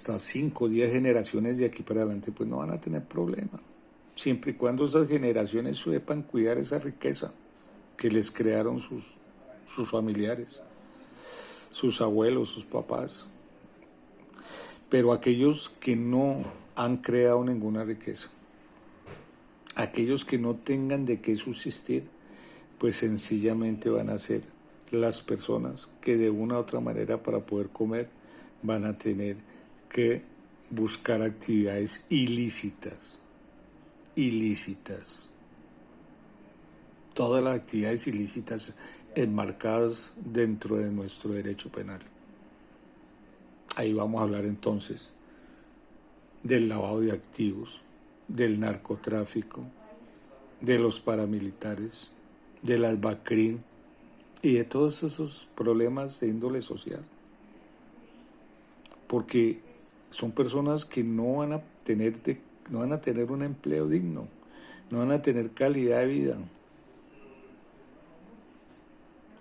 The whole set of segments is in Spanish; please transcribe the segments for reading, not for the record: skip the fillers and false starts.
hasta 5 o 10 generaciones de aquí para adelante, pues no van a tener problema, siempre y cuando esas generaciones sepan cuidar esa riqueza que les crearon sus familiares, sus abuelos, sus papás. Pero aquellos que no han creado ninguna riqueza, aquellos que no tengan de qué subsistir, pues sencillamente van a ser las personas que de una u otra manera para poder comer van a tener que buscar actividades ilícitas, ilícitas. Todas las actividades ilícitas enmarcadas dentro de nuestro derecho penal. Ahí vamos a hablar entonces del lavado de activos, del narcotráfico, de los paramilitares, de las BACRIM y de todos esos problemas de índole social. Porque son personas que no van a tener un empleo digno, no van a tener calidad de vida.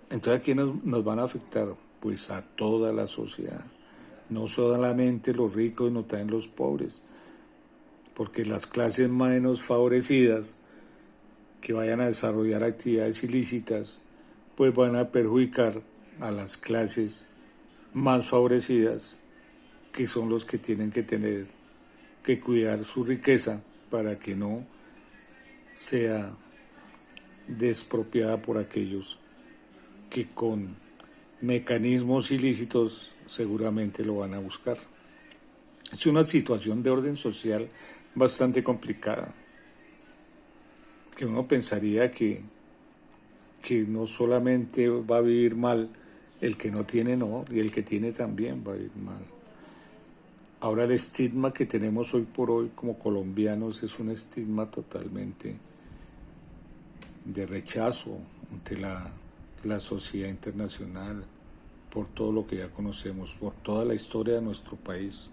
Entonces, ¿a quién nos van a afectar? Pues a toda la sociedad. No solamente los ricos, sino también los pobres. Porque las clases menos favorecidas que vayan a desarrollar actividades ilícitas, pues van a perjudicar a las clases más favorecidas, que son los que tienen que tener que cuidar su riqueza para que no sea despropiada por aquellos que con mecanismos ilícitos seguramente lo van a buscar. Es una situación de orden social bastante complicada, que uno pensaría que no solamente va a vivir mal el que no tiene, no, y el que tiene también va a vivir mal. Ahora el estigma que tenemos hoy por hoy como colombianos es un estigma totalmente de rechazo ante la sociedad internacional, por todo lo que ya conocemos, por toda la historia de nuestro país.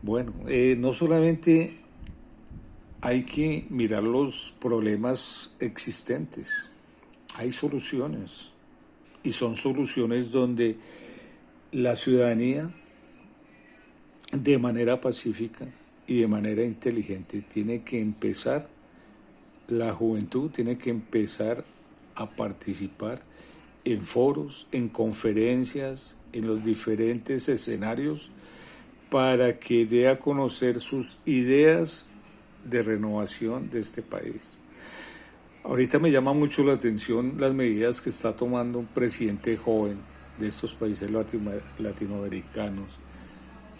Bueno, no solamente hay que mirar los problemas existentes, hay soluciones, y son soluciones donde la ciudadanía, de manera pacífica y de manera inteligente, tiene que empezar, la juventud tiene que empezar a participar en foros, en conferencias, en los diferentes escenarios, para que dé a conocer sus ideas de renovación de este país. Ahorita me llama mucho la atención las medidas que está tomando un presidente joven de estos países latinoamericanos,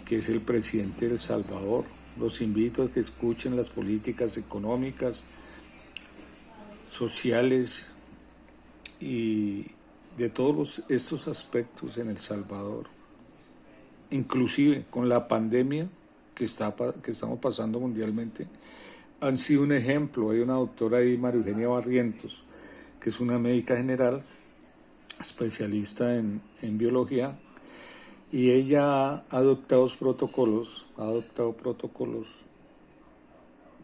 que es el presidente de El Salvador. Los invito a que escuchen las políticas económicas, sociales y de todos estos aspectos en El Salvador. Inclusive con la pandemia que estamos pasando mundialmente, han sido un ejemplo. Hay una doctora ahí, María Eugenia Barrientos, que es una médica general, especialista en biología, y ella ha adoptado protocolos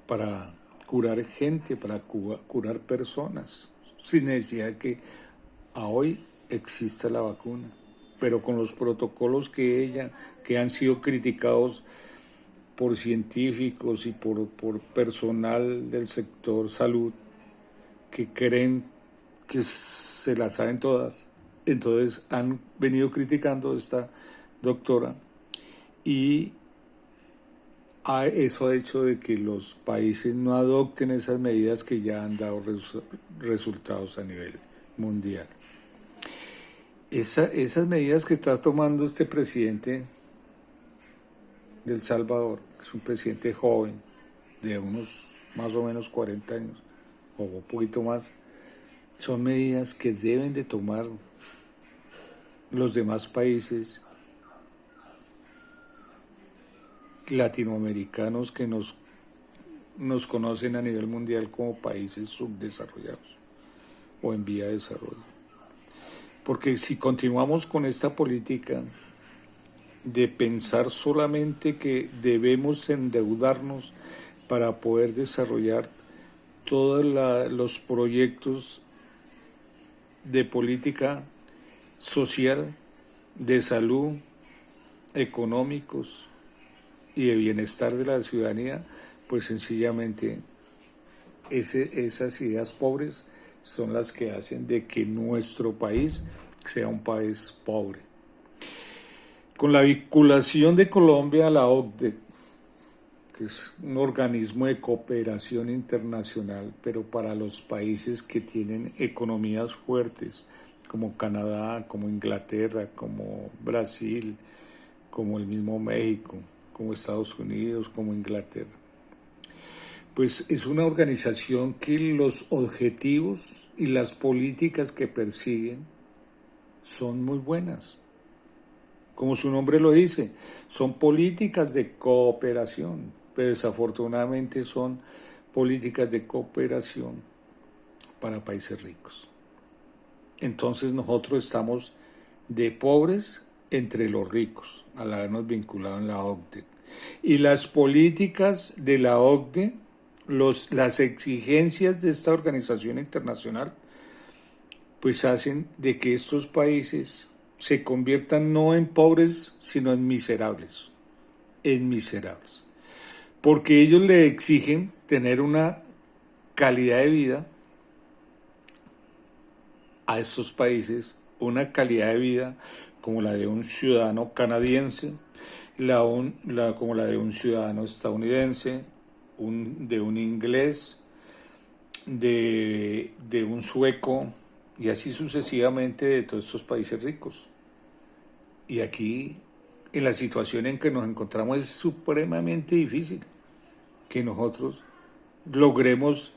para curar gente, para curar personas, sin necesidad de que a hoy exista la vacuna, pero con los protocolos que han sido criticados por científicos y por personal del sector salud, que creen que se las saben todas. Entonces han venido criticando a esta doctora, y eso ha hecho de que los países no adopten esas medidas que ya han dado resultados a nivel mundial. Esas medidas que está tomando este presidente de El Salvador, que es un presidente joven, de unos más o menos 40 años, o un poquito más, son medidas que deben de tomar los demás países latinoamericanos que nos conocen a nivel mundial como países subdesarrollados o en vía de desarrollo. Porque si continuamos con esta política de pensar solamente que debemos endeudarnos para poder desarrollar todos los proyectos de política social, de salud, económicos y de bienestar de la ciudadanía, pues sencillamente esas ideas pobres son las que hacen de que nuestro país sea un país pobre. Con la vinculación de Colombia a la OCDE, que es un organismo de cooperación internacional, pero para los países que tienen economías fuertes, como Canadá, como Inglaterra, como Brasil, como el mismo México, como Estados Unidos, como Inglaterra. Pues es una organización que los objetivos y las políticas que persiguen son muy buenas. Como su nombre lo dice, son políticas de cooperación, pero desafortunadamente son políticas de cooperación para países ricos. Entonces nosotros estamos de pobres entre los ricos, al habernos vinculado en la OCDE. Y las políticas de la OCDE, las exigencias de esta organización internacional, pues hacen de que estos países se conviertan no en pobres, sino en miserables, porque ellos le exigen tener una calidad de vida a estos países, una calidad de vida como la de un ciudadano canadiense, como la de un ciudadano estadounidense, de un inglés, de un sueco, y así sucesivamente de todos estos países ricos. Y aquí, en la situación en que nos encontramos, es supremamente difícil que nosotros logremos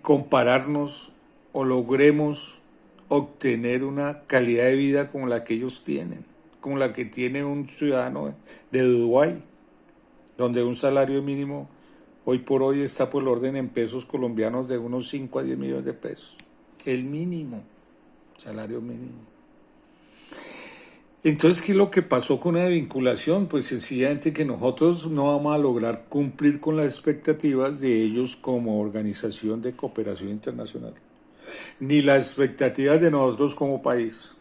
compararnos o logremos obtener una calidad de vida como la que ellos tienen, como la que tiene un ciudadano de Dubái, donde un salario mínimo hoy por hoy está por el orden en pesos colombianos de unos 5 a 10 millones de pesos. El mínimo, salario mínimo. Entonces, ¿qué es lo que pasó con la vinculación? Pues sencillamente que nosotros no vamos a lograr cumplir con las expectativas de ellos como organización de cooperación internacional, ni las expectativas de nosotros como país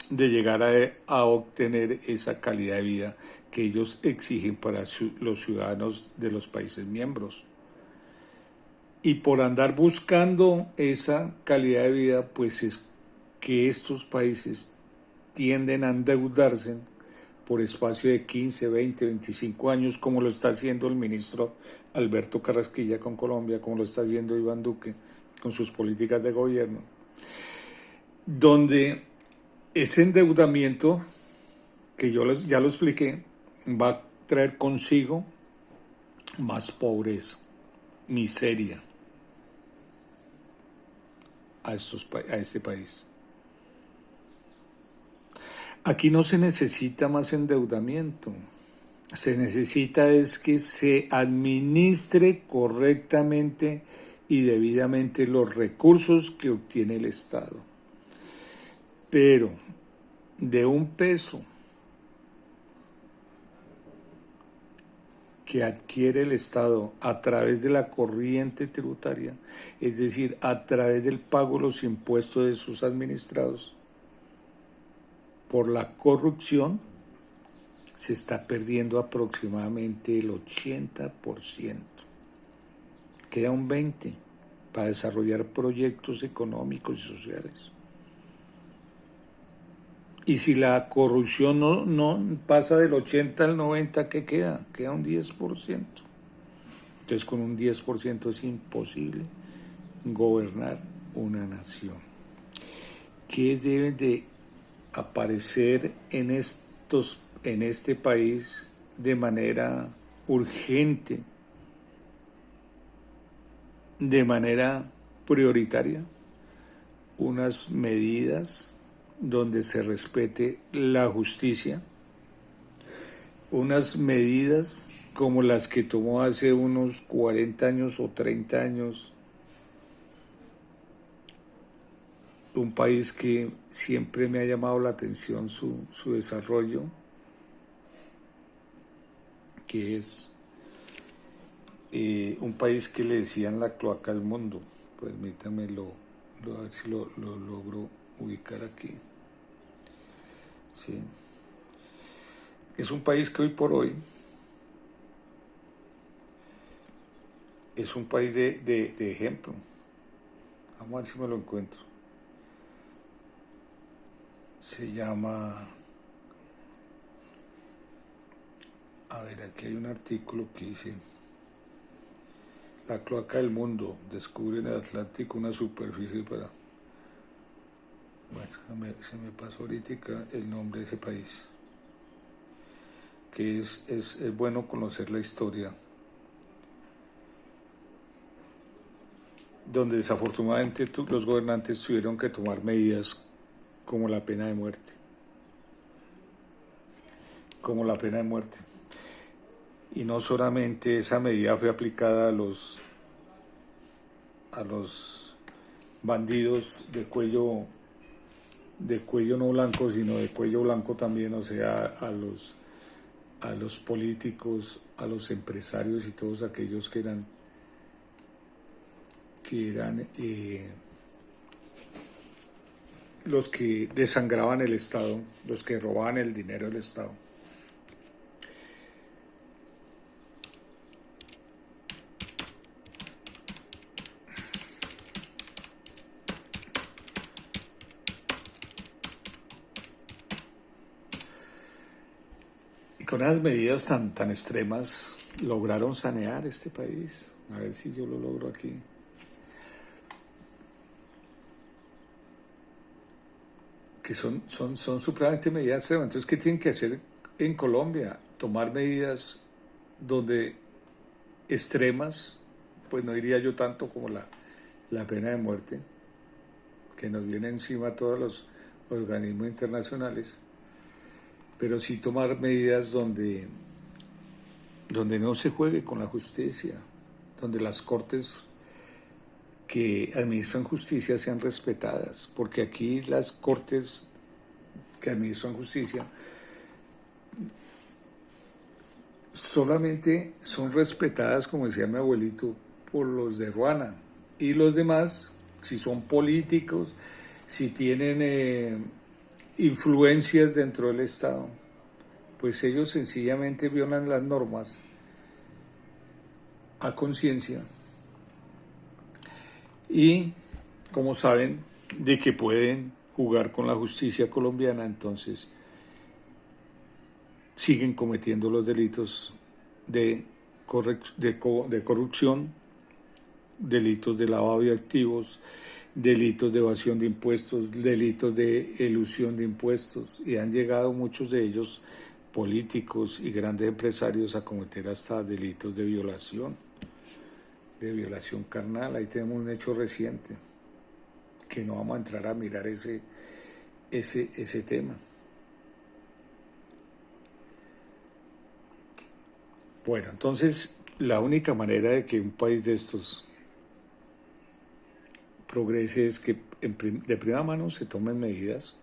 de llegar a obtener esa calidad de vida que ellos exigen para los ciudadanos de los países miembros. Y por andar buscando esa calidad de vida, pues es que estos países tienden a endeudarse por espacio de 15, 20, 25 años, como lo está haciendo el ministro Alberto Carrasquilla con Colombia, como lo está haciendo Iván Duque con sus políticas de gobierno, donde ese endeudamiento, que ya lo expliqué, va a traer consigo más pobreza, miseria a este país. Aquí no se necesita más endeudamiento, se necesita es que se administre correctamente y debidamente los recursos que obtiene el Estado. Pero de un peso que adquiere el Estado a través de la corriente tributaria, es decir, a través del pago de los impuestos de sus administrados, por la corrupción, se está perdiendo aproximadamente el 80%. Queda un 20% para desarrollar proyectos económicos y sociales. Y si la corrupción no pasa del 80 al 90, ¿qué queda? Queda un 10%. Entonces con un 10% es imposible gobernar una nación. ¿Qué debe de aparecer en este país de manera urgente, de manera prioritaria? Unas medidas donde se respete la justicia, unas medidas como las que tomó hace unos 40 años o 30 años un país que siempre me ha llamado la atención su desarrollo, que es un país que le decían la cloaca del mundo. Permítame a ver si lo logro ubicar aquí. Sí. Es un país que hoy por hoy es un país de ejemplo. Vamos a ver si me lo encuentro. Se llama, a ver, aquí hay un artículo que dice, la cloaca del mundo, descubre en el Atlántico una superficie para... Bueno, se me pasó ahorita el nombre de ese país, que es bueno conocer la historia, donde desafortunadamente los gobernantes tuvieron que tomar medidas como la pena de muerte, como la pena de muerte. Y no solamente esa medida fue aplicada a los bandidos de cuello no blanco, sino de cuello blanco también, o sea, a los políticos, a los empresarios y todos aquellos que eran los que desangraban el Estado, los que robaban el dinero del Estado. Y con esas medidas tan extremas lograron sanear este país. A ver si yo lo logro aquí. Que son supremamente medidas extremas. Entonces, ¿qué tienen que hacer en Colombia? Tomar medidas donde extremas, pues no diría yo tanto como la pena de muerte, que nos viene encima a todos los organismos internacionales, pero sí tomar medidas donde no se juegue con la justicia, donde las cortes que administran justicia sean respetadas, porque aquí las cortes que administran justicia solamente son respetadas, como decía mi abuelito, por los de Ruana, y los demás, si son políticos, si tienen influencias dentro del Estado, pues ellos sencillamente violan las normas a conciencia y, como saben, de que pueden jugar con la justicia colombiana, entonces siguen cometiendo los delitos de corrupción, delitos de lavado de activos, delitos de evasión de impuestos, delitos de elusión de impuestos, y han llegado muchos de ellos, políticos y grandes empresarios, a cometer hasta delitos de violación carnal. Ahí tenemos un hecho reciente, que no vamos a entrar a mirar ese tema. Bueno, entonces la única manera de que un país de estos progrese es que de primera mano se tomen medidas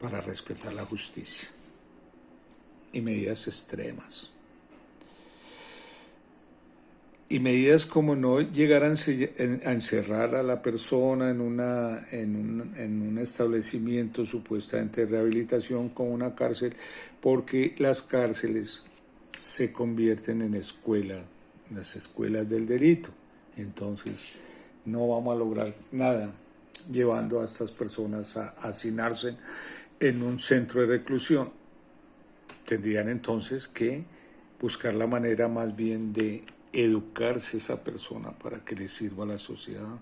para respetar la justicia, y medidas extremas. Y medidas como no llegar a encerrar a la persona en un establecimiento supuestamente de rehabilitación como una cárcel, porque las cárceles se convierten en las escuelas del delito. Entonces, no vamos a lograr nada llevando a estas personas a hacinarse en un centro de reclusión. Tendrían entonces que buscar la manera más bien de educarse esa persona para que le sirva a la sociedad.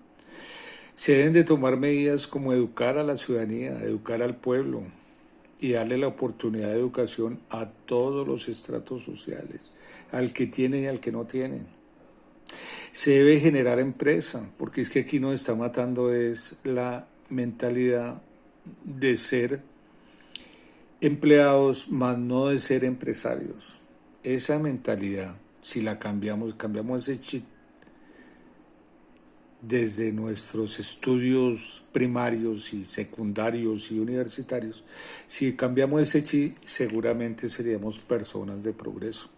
Se deben de tomar medidas como educar a la ciudadanía, educar al pueblo y darle la oportunidad de educación a todos los estratos sociales, al que tiene y al que no tiene. Se debe generar empresa, porque es que aquí nos está matando es la mentalidad de ser empleados, más no de ser empresarios. Esa mentalidad, si la cambiamos ese chip desde nuestros estudios primarios y secundarios y universitarios, si cambiamos ese chip, seguramente seríamos personas de progreso.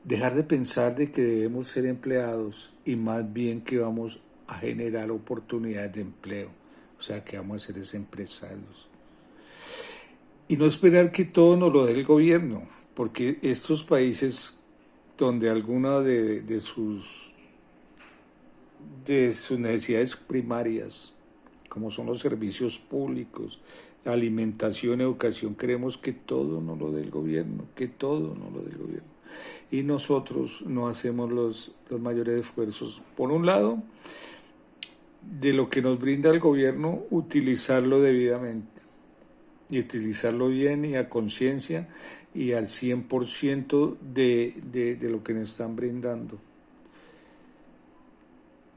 Dejar de pensar de que debemos ser empleados y más bien que vamos a generar oportunidades de empleo. O sea, que vamos a ser es empresarios. Y no esperar que todo nos lo dé el gobierno, porque estos países donde alguna de sus necesidades primarias, como son los servicios públicos, alimentación, educación, queremos que todo nos lo dé el gobierno, que todo nos lo dé el gobierno. Y nosotros no hacemos los mayores esfuerzos. Por un lado, de lo que nos brinda el gobierno, utilizarlo debidamente y utilizarlo bien y a conciencia y al 100% de lo que nos están brindando.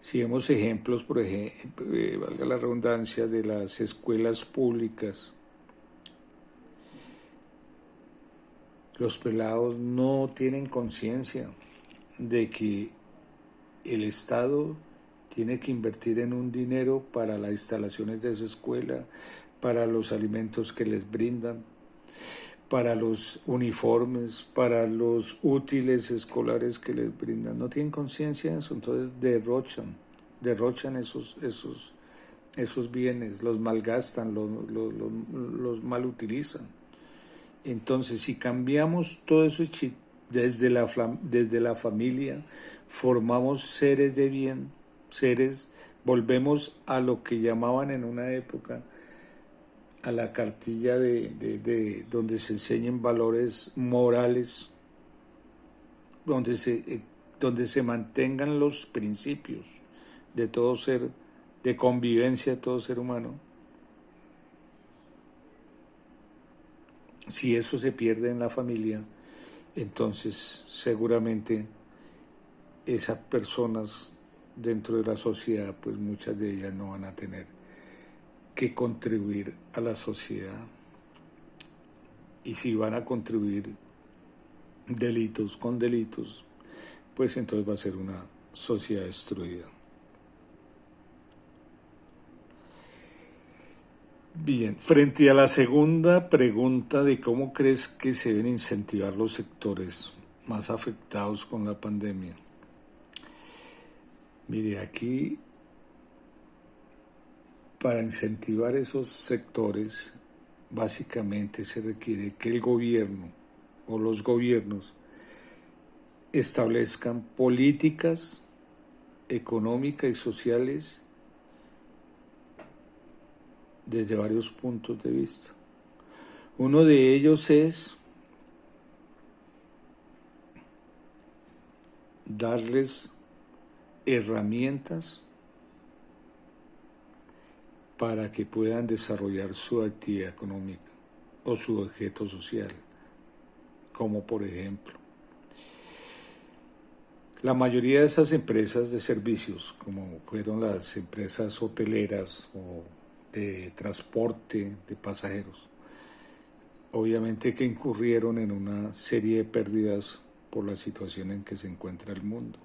Si vemos ejemplos, por ejemplo, valga la redundancia, de las escuelas públicas, los pelados no tienen conciencia de que el Estado tiene que invertir en un dinero para las instalaciones de esa escuela, para los alimentos que les brindan, para los uniformes, para los útiles escolares que les brindan. No tienen conciencia de eso, entonces derrochan esos bienes, los malgastan, los malutilizan. Entonces, si cambiamos todo eso desde la familia, formamos seres de bien, volvemos a lo que llamaban en una época a la cartilla donde se enseñen valores morales, donde se mantengan los principios de todo ser, de convivencia de todo ser humano. Si eso se pierde en la familia, entonces seguramente esas personas dentro de la sociedad, pues muchas de ellas no van a tener que contribuir a la sociedad. Y si van a contribuir delitos con delitos, pues entonces va a ser una sociedad destruida. Bien, frente a la segunda pregunta de cómo crees que se deben incentivar los sectores más afectados con la pandemia. Mire, aquí para incentivar esos sectores, básicamente se requiere que el gobierno o los gobiernos establezcan políticas económicas y sociales desde varios puntos de vista. Uno de ellos es darles herramientas para que puedan desarrollar su actividad económica o su objeto social, como por ejemplo, la mayoría de esas empresas de servicios, como fueron las empresas hoteleras o de transporte de pasajeros, obviamente que incurrieron en una serie de pérdidas por la situación en que se encuentra el mundo.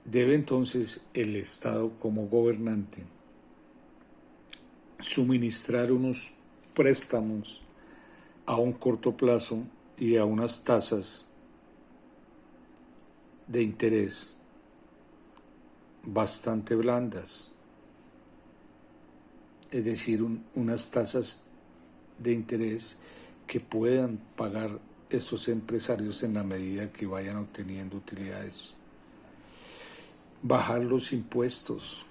Debe entonces el Estado como gobernante suministrar unos préstamos a un corto plazo y a unas tasas de interés bastante blandas, es decir, unas tasas de interés que puedan pagar estos empresarios en la medida que vayan obteniendo utilidades. Bajar los impuestos,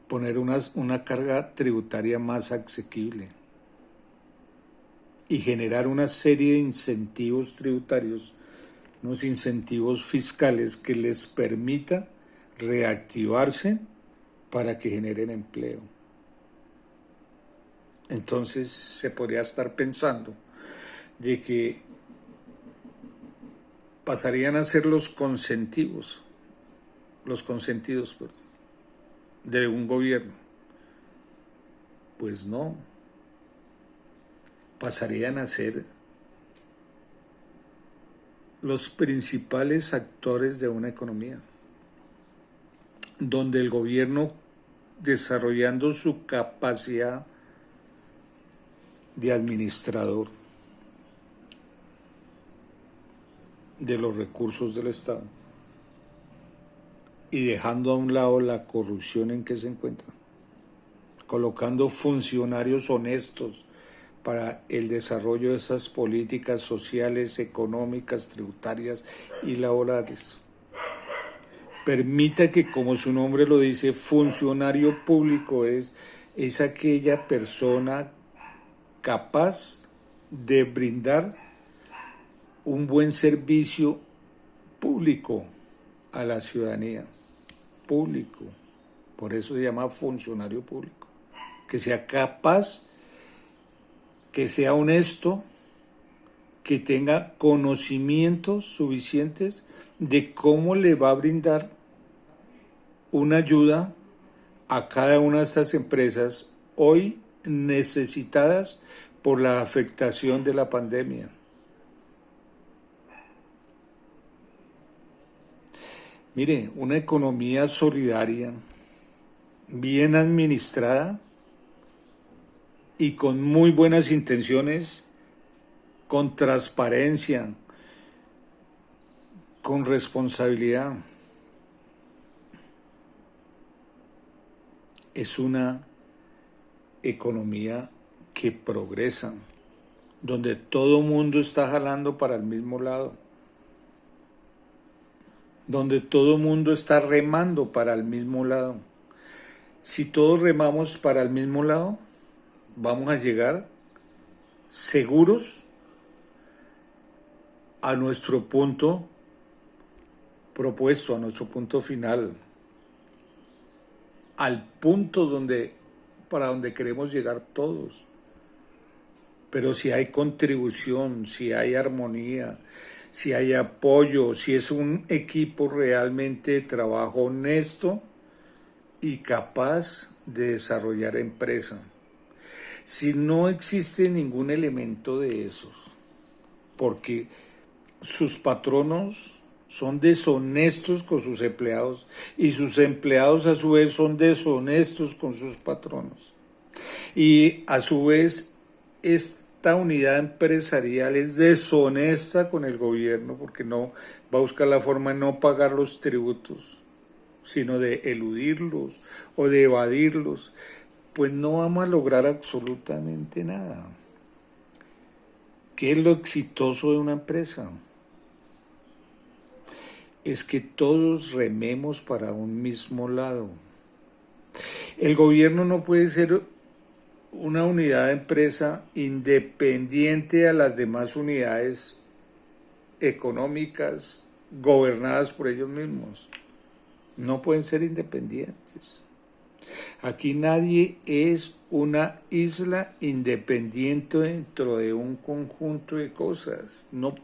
poner una carga tributaria más asequible y generar una serie de incentivos tributarios, unos incentivos fiscales que les permita reactivarse para que generen empleo. Entonces se podría estar pensando de que pasarían a ser los consentidos de un gobierno. Pues no, pasarían a ser los principales actores de una economía, donde el gobierno, desarrollando su capacidad de administrador de los recursos del Estado, y dejando a un lado la corrupción en que se encuentran, colocando funcionarios honestos para el desarrollo de esas políticas sociales, económicas, tributarias y laborales. Permita que, como su nombre lo dice, funcionario público es aquella persona capaz de brindar un buen servicio público a la ciudadanía. Público. Por eso se llama funcionario público. Que sea capaz, que sea honesto, que tenga conocimientos suficientes de cómo le va a brindar una ayuda a cada una de estas empresas hoy necesitadas por la afectación de la pandemia. Mire, una economía solidaria, bien administrada y con muy buenas intenciones, con transparencia, con responsabilidad, es una economía que progresa, donde todo mundo está jalando para el mismo lado, donde todo mundo está remando para el mismo lado. Si todos remamos para el mismo lado, vamos a llegar seguros a nuestro punto propuesto, a nuestro punto final, al punto para donde queremos llegar todos. Pero si hay contribución, si hay armonía, si hay apoyo, si es un equipo realmente de trabajo honesto y capaz de desarrollar empresa. Si no existe ningún elemento de esos, porque sus patronos son deshonestos con sus empleados y sus empleados a su vez son deshonestos con sus patronos. Y a su vez esta unidad empresarial es deshonesta con el gobierno porque no va a buscar la forma de no pagar los tributos, sino de eludirlos o de evadirlos, pues no vamos a lograr absolutamente nada. ¿Qué es lo exitoso de una empresa? Es que todos rememos para un mismo lado. El gobierno no puede ser una unidad de empresa independiente a las demás unidades económicas gobernadas por ellos mismos. No pueden ser independientes. Aquí nadie es una isla independiente dentro de un conjunto de cosas. No